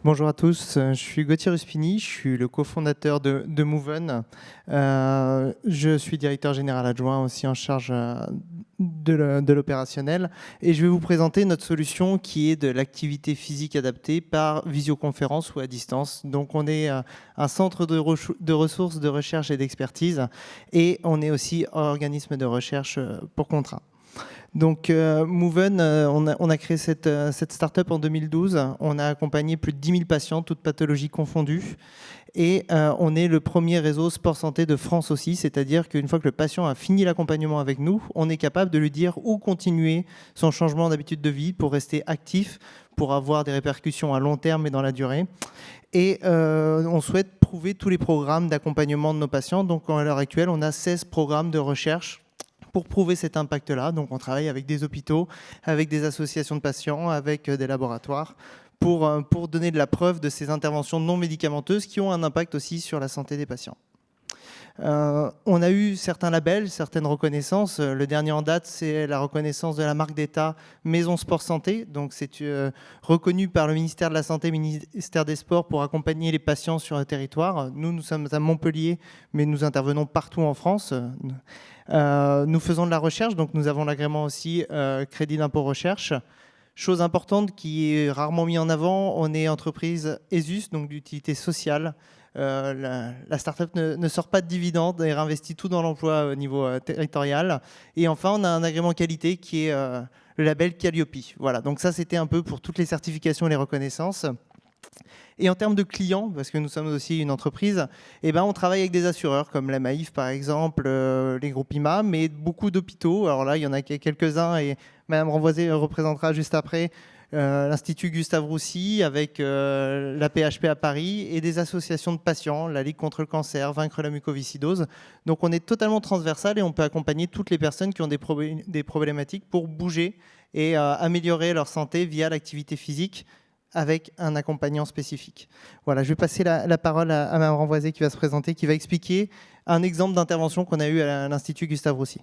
Bonjour à tous, je suis Gauthier Ruspini, je suis le cofondateur de Moven. Je suis directeur général adjoint aussi en charge de l'opérationnel et je vais vous présenter notre solution qui est de l'activité physique adaptée par visioconférence ou à distance. Donc on est un centre de ressources, de recherche et d'expertise et on est aussi organisme de recherche pour contrat. Donc Moven, on a créé cette start-up en 2012. On a accompagné plus de 10 000 patients, toutes pathologies confondues. Et on est le premier réseau sport santé de France aussi, c'est-à-dire qu'une fois que le patient a fini l'accompagnement avec nous, on est capable de lui dire où continuer son changement d'habitude de vie pour rester actif, pour avoir des répercussions à long terme et dans la durée. Et on souhaite prouver tous les programmes d'accompagnement de nos patients. Donc à l'heure actuelle, on a 16 programmes de recherche pour prouver cet impact-là. Donc on travaille avec des hôpitaux, avec des associations de patients, avec des laboratoires, pour donner de la preuve de ces interventions non médicamenteuses qui ont un impact aussi sur la santé des patients. On a eu certains labels, certaines reconnaissances. Le dernier en date, c'est la reconnaissance de la marque d'État Maison Sport Santé. Donc c'est reconnu par le ministère de la Santé, ministère des Sports pour accompagner les patients sur le territoire. Nous sommes à Montpellier, mais nous intervenons partout en France. Nous faisons de la recherche, donc nous avons l'agrément aussi crédit d'impôt recherche. Chose importante qui est rarement mise en avant, on est entreprise ESUS, donc d'utilité sociale. La start-up ne sort pas de dividendes et réinvestit tout dans l'emploi au niveau territorial. Et enfin, on a un agrément qualité qui est le label Calliope. Voilà, donc ça c'était un peu pour toutes les certifications et les reconnaissances. Et en termes de clients, parce que nous sommes aussi une entreprise, eh ben, on travaille avec des assureurs comme la Maïf par exemple, les groupes IMA, mais beaucoup d'hôpitaux. Alors là, il y en a quelques-uns et Madame Renvoisé représentera juste après l'Institut Gustave Roussy avec la PHP à Paris et des associations de patients, la Ligue contre le cancer, Vaincre la mucoviscidose. Donc on est totalement transversal et on peut accompagner toutes les personnes qui ont des problématiques pour bouger et améliorer leur santé via l'activité physique avec un accompagnant spécifique. Voilà, je vais passer la parole à Mme Renvoisé qui va se présenter, qui va expliquer un exemple d'intervention qu'on a eu à l'Institut Gustave Roussy.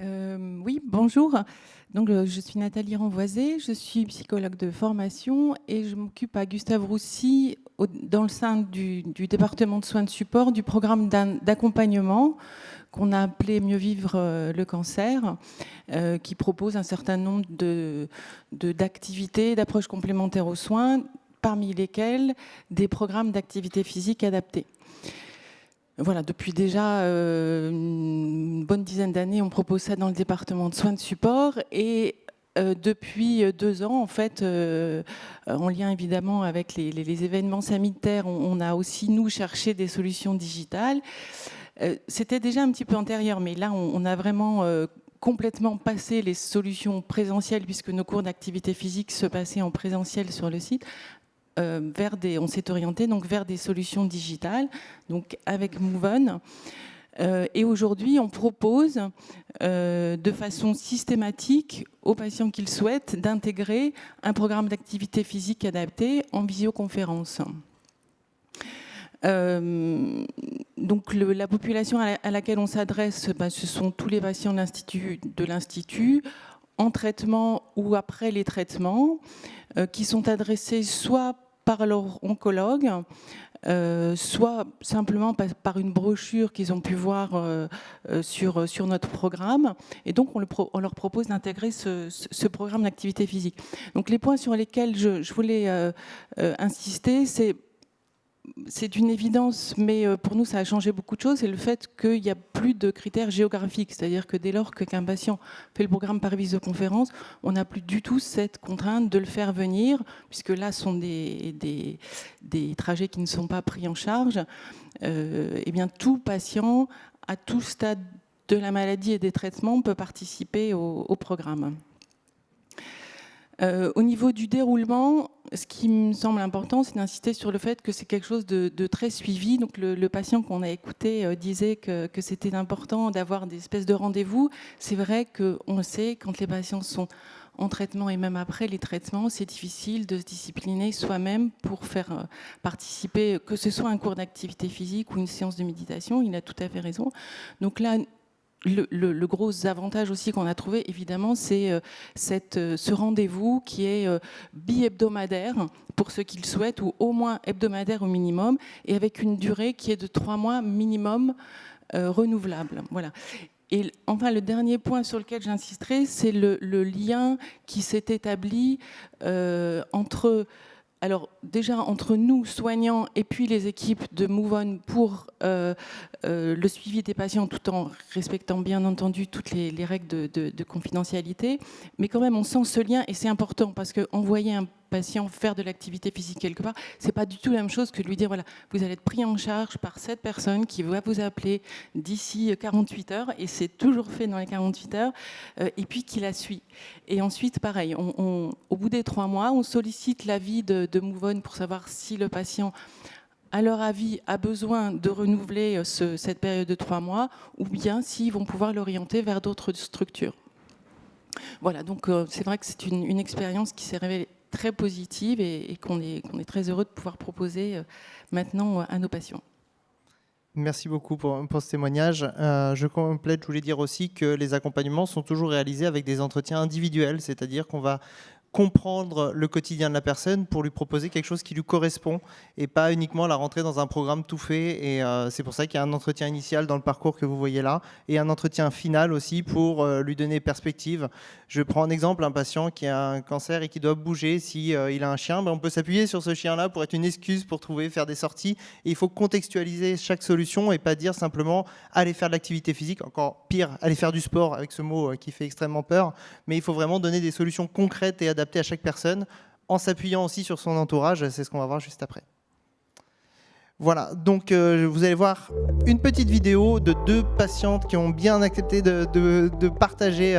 Oui, bonjour. Donc, je suis Nathalie Renvoisé, je suis psychologue de formation et je m'occupe à Gustave Roussy, dans le sein du département de soins de support, du programme d'accompagnement qu'on a appelé Mieux vivre le cancer, qui propose un certain nombre d'activités, d'approches complémentaires aux soins, parmi lesquelles des programmes d'activité physique adaptés. Voilà, depuis déjà une bonne dizaine d'années, on propose ça dans le département de soins de support et depuis 2 ans, en fait, en lien évidemment avec les événements sanitaires, on a aussi, nous, cherché des solutions digitales. C'était déjà un petit peu antérieur, mais là, on a vraiment complètement passé les solutions présentielles, puisque nos cours d'activité physique se passaient en présentiel sur le site, on s'est orienté donc vers des solutions digitales, donc avec Moven. Et aujourd'hui, on propose de façon systématique aux patients qui le souhaitent d'intégrer un programme d'activité physique adapté en visioconférence. Donc la population à laquelle on s'adresse, ce sont tous les patients de l'Institut, en traitement ou après les traitements, qui sont adressés soit par leur oncologue, soit simplement par une brochure qu'ils ont pu voir sur notre programme. Et donc, on leur propose d'intégrer ce programme d'activité physique. Donc, les points sur lesquels je voulais insister, c'est une évidence, mais pour nous, ça a changé beaucoup de choses. C'est le fait qu'il n'y a plus de critères géographiques. C'est-à-dire que dès lors qu'un patient fait le programme par visioconférence, on n'a plus du tout cette contrainte de le faire venir, puisque là, ce sont des trajets qui ne sont pas pris en charge. Eh bien, tout patient, à tout stade de la maladie et des traitements, peut participer au programme. Au niveau du déroulement, ce qui me semble important, c'est d'insister sur le fait que c'est quelque chose de très suivi. Donc le patient qu'on a écouté disait que c'était important d'avoir des espèces de rendez-vous. C'est vrai qu'on le sait, quand les patients sont en traitement et même après les traitements, c'est difficile de se discipliner soi-même pour faire participer, que ce soit un cours d'activité physique ou une séance de méditation. Il a tout à fait raison. Donc là, le gros avantage aussi qu'on a trouvé, évidemment, c'est ce rendez-vous qui est bi-hebdomadaire pour ceux qui le souhaitent, ou au moins hebdomadaire au minimum, et avec une durée qui est de 3 mois minimum renouvelable. Voilà. Et enfin, le dernier point sur lequel j'insisterai, c'est le lien qui s'est établi entre... Alors déjà entre nous, soignants, et puis les équipes de MoveOn pour le suivi des patients, tout en respectant bien entendu toutes les règles de confidentialité. Mais quand même, on sent ce lien, et c'est important, parce qu'envoyer un patient faire de l'activité physique quelque part, c'est pas du tout la même chose que de lui dire, voilà, vous allez être pris en charge par cette personne qui va vous appeler d'ici 48 heures, et c'est toujours fait dans les 48 heures, et puis qui la suit. Et ensuite, pareil, au bout des 3 mois, on sollicite l'avis de MoveOn pour savoir si le patient, à leur avis, a besoin de renouveler cette période de 3 mois, ou bien s'ils vont pouvoir l'orienter vers d'autres structures. Voilà, donc c'est vrai que c'est une expérience qui s'est révélée très positive et qu'on est très heureux de pouvoir proposer maintenant à nos patients. Merci beaucoup pour ce témoignage. Je complète, je voulais dire aussi que les accompagnements sont toujours réalisés avec des entretiens individuels, c'est-à-dire qu'on va comprendre le quotidien de la personne pour lui proposer quelque chose qui lui correspond et pas uniquement la rentrer dans un programme tout fait. Et c'est pour ça qu'il y a un entretien initial dans le parcours que vous voyez là et un entretien final aussi pour lui donner perspective. Je prends un exemple, un patient qui a un cancer et qui doit bouger. Si il a un chien, on peut s'appuyer sur ce chien-là pour être une excuse pour faire des sorties. Et il faut contextualiser chaque solution et pas dire simplement aller faire de l'activité physique, encore pire, aller faire du sport avec ce mot qui fait extrêmement peur. Mais il faut vraiment donner des solutions concrètes et adaptées à chaque personne, en s'appuyant aussi sur son entourage. C'est ce qu'on va voir juste après. Voilà, donc vous allez voir une petite vidéo de 2 patientes qui ont bien accepté de partager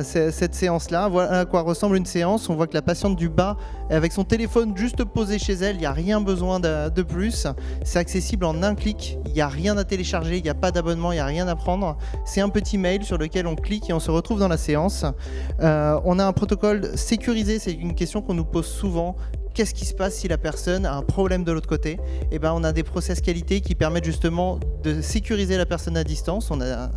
cette séance-là. Voilà à quoi ressemble une séance. On voit que la patiente du bas, avec son téléphone juste posé chez elle, il n'y a rien besoin de plus. C'est accessible en un clic, il n'y a rien à télécharger, il n'y a pas d'abonnement, il n'y a rien à prendre. C'est un petit mail sur lequel on clique et on se retrouve dans la séance. On a un protocole sécurisé, c'est une question qu'on nous pose souvent. Qu'est-ce qui se passe si la personne a un problème de l'autre côté ? Eh ben, on a des process qualité qui permettent justement de sécuriser la personne à distance. On a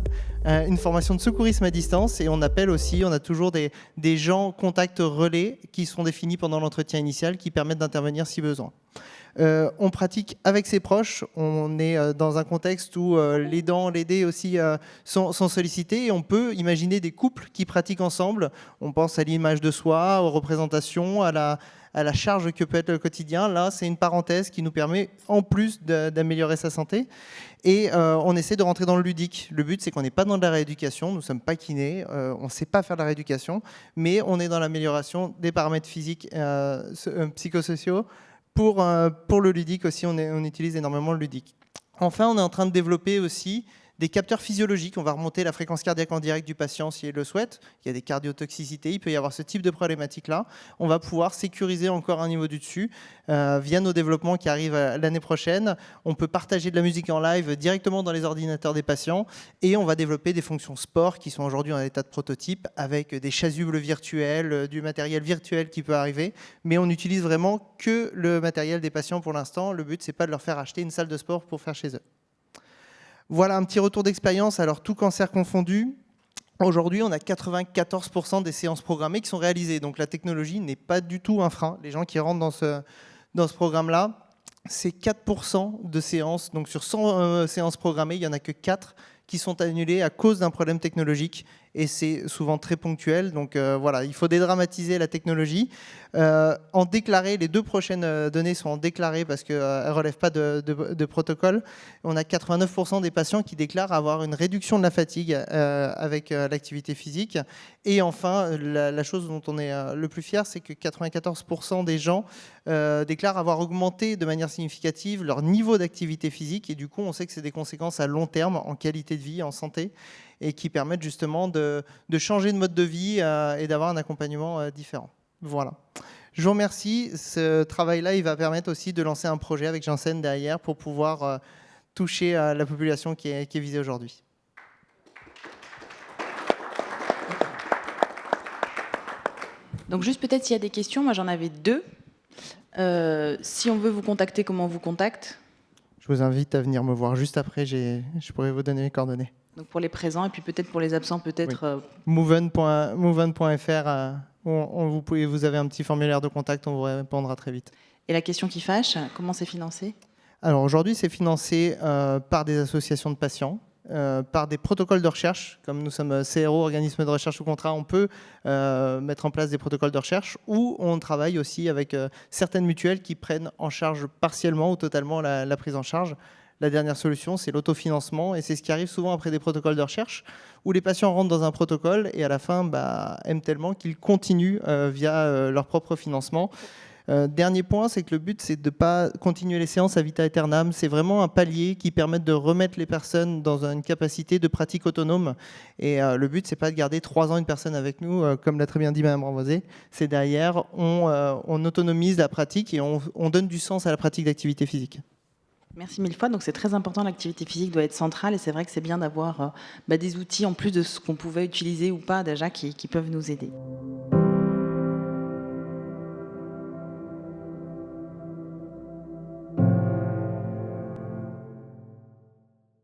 une formation de secourisme à distance et on appelle aussi, on a toujours des gens contacts relais qui sont définis pendant l'entretien initial qui permettent d'intervenir si besoin. On pratique avec ses proches, on est dans un contexte où l'aidant, l'aidé aussi sont sollicités et on peut imaginer des couples qui pratiquent ensemble. On pense à l'image de soi, aux représentations, à la charge que peut être le quotidien. Là, c'est une parenthèse qui nous permet en plus d'améliorer sa santé. Et on essaie de rentrer dans le ludique. Le but, c'est qu'on n'est pas dans de la rééducation, nous ne sommes pas kinés, on ne sait pas faire de la rééducation, mais on est dans l'amélioration des paramètres physiques, psychosociaux. Pour le ludique aussi, on utilise énormément le ludique. Enfin, on est en train de développer aussi des capteurs physiologiques. On va remonter la fréquence cardiaque en direct du patient s'il le souhaite. Il y a des cardiotoxicités, il peut y avoir ce type de problématique-là. On va pouvoir sécuriser encore un niveau du dessus via nos développements qui arrivent l'année prochaine. On peut partager de la musique en live directement dans les ordinateurs des patients et on va développer des fonctions sport qui sont aujourd'hui en état de prototype avec des chasubles virtuels, du matériel virtuel qui peut arriver. Mais on n'utilise vraiment que le matériel des patients pour l'instant. Le but, c'est pas de leur faire acheter une salle de sport pour faire chez eux. Voilà un petit retour d'expérience, alors tout cancer confondu. Aujourd'hui, on a 94% des séances programmées qui sont réalisées. Donc la technologie n'est pas du tout un frein. Les gens qui rentrent dans ce programme-là, c'est 4% de séances. Donc sur 100 séances programmées, il n'y en a que 4 qui sont annulées à cause d'un problème technologique. Et c'est souvent très ponctuel. Donc voilà, il faut dédramatiser la technologie. En déclaré, les 2 prochaines données sont en déclaré parce qu'elles ne relèvent pas de protocole. On a 89% des patients qui déclarent avoir une réduction de la fatigue avec l'activité physique. Et enfin, la chose dont on est le plus fier, c'est que 94% des gens déclarent avoir augmenté de manière significative leur niveau d'activité physique. Et du coup, on sait que c'est des conséquences à long terme en qualité de vie, en santé, et qui permettent justement de changer de mode de vie et d'avoir un accompagnement différent. Voilà. Je vous remercie. Ce travail-là, il va permettre aussi de lancer un projet avec Janssen derrière pour pouvoir toucher la population qui est visée aujourd'hui. Donc juste peut-être s'il y a des questions, moi j'en avais 2. Si on veut vous contacter, comment on vous contacte ? Je vous invite à venir me voir juste après, je pourrais vous donner les coordonnées. Donc pour les présents et puis peut-être pour les absents, peut-être. Moven.fr, vous avez un petit formulaire de contact, on vous répondra très vite. Et la question qui fâche, comment c'est financé? Alors aujourd'hui, c'est financé par des associations de patients, par des protocoles de recherche. Comme nous sommes CRO, organisme de recherche sous contrat, on peut mettre en place des protocoles de recherche, ou on travaille aussi avec certaines mutuelles qui prennent en charge partiellement ou totalement la prise en charge. La dernière solution, c'est l'autofinancement, et c'est ce qui arrive souvent après des protocoles de recherche, où les patients rentrent dans un protocole et à la fin aiment tellement qu'ils continuent via leur propre financement. Dernier point, c'est que le but, c'est de ne pas continuer les séances à vita aeternam. C'est vraiment un palier qui permet de remettre les personnes dans une capacité de pratique autonome. Et le but, c'est pas de garder 3 ans une personne avec nous, comme l'a très bien dit Mme Renvoisé. C'est derrière, on autonomise la pratique et on donne du sens à la pratique d'activité physique. Merci mille fois. Donc c'est très important, l'activité physique doit être centrale et c'est vrai que c'est bien d'avoir des outils en plus de ce qu'on pouvait utiliser ou pas déjà qui peuvent nous aider.